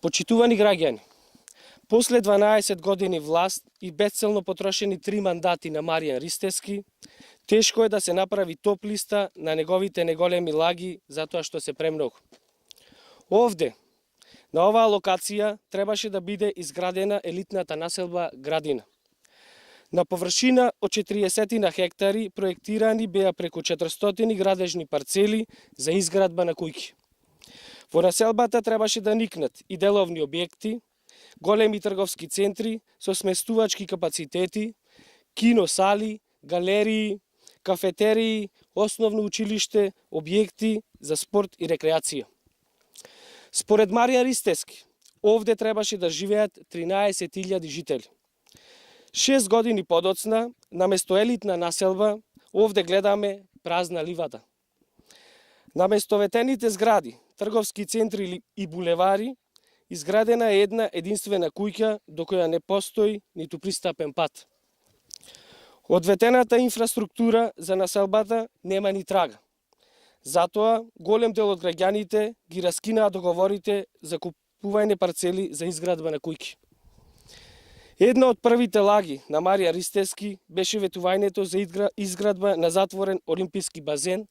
Почитувани граѓани, после 12 години власт и бесцелно потрошени 3 мандати на Маријан Ристевски, тешко е да се направи топ листа на неговите неголеми лаги затоа што се премногу. Овде, на оваа локација, требаше да биде изградена елитната населба Градина. На површина од 40 на хектари проектирани беа преку 400 градежни парцели за изградба на куќи. Во населбата требаше да никнат и деловни објекти, големи трговски центри со сместувачки капацитети, киносали, галерии, кафетерии, основно училиште, објекти за спорт и рекреација. Според Маријан Ристевски, овде требаше да живеат 13.000 жители. 6 години подоцна, наместо елитна населба, овде гледаме празна ливада. Наместо ветените згради, трговски центри и булевари, изградена е една единствена куќа до која не постои ниту пристапен пат. Од ветената инфраструктура за населбата нема ни трага. Затоа, голем дел од граѓаните ги раскинаа договорите за купување парцели за изградба на куќи. Една од првите лаги на Маријан Ристевски беше ветувањето за изградба на затворен олимписки базен,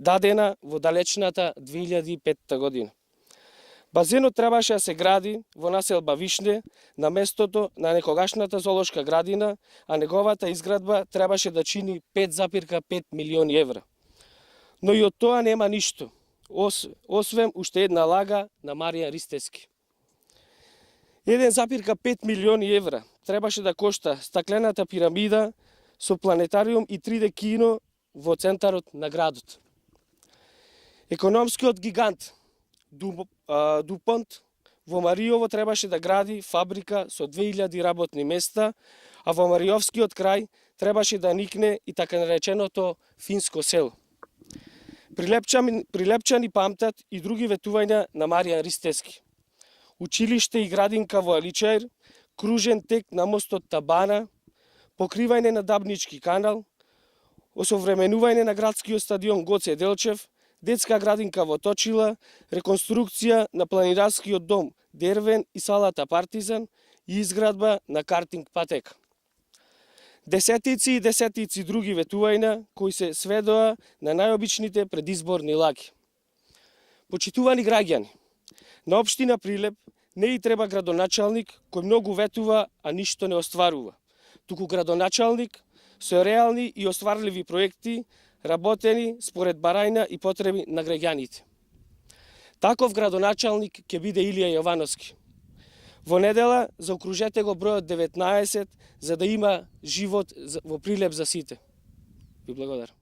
дадена во далечната 2005 година. Базенот требаше да се гради во населба Вишне, на местото на некогашната зоолошка градина, а неговата изградба требаше да чини 5,5 милиони евра. Но и од тоа нема ништо, освен уште една лага на Маријан Ристевски. 1,5 милиони евра требаше да кошта стаклената пирамида со планетариум и 3D кино во центарот на градот. Економскиот гигант Дупонт во Мариово требаше да гради фабрика со 2000 работни места, а во Мариовскиот крај требаше да никне и така нареченото финско село. Прилепчани памтат и други ветувања на Маријан Ристевски. Училиште и градинка во Аличаир, кружен тек на мостот Табана, покривање на Дабнички канал, осовременување на градскиот стадион Гоце Делчев, детска градинка во Точила, реконструкција на планинарскиот дом Дервен и салата Партизан и изградба на картинг патека. Десетици и десетици други ветувања кои се сведоа на најобичните предизборни лаги. Почитувани граѓани, на општина Прилеп не и треба градоначалник кој многу ветува, а ништо не остварува, туку градоначалник со реални и остварливи проекти, работени според барајна и потреби на граѓаните. Таков градоначалник ќе биде Илија Јовановски. Во недела заокружете го бројот 19 за да има живот во Прилеп за сите. Ви благодарам.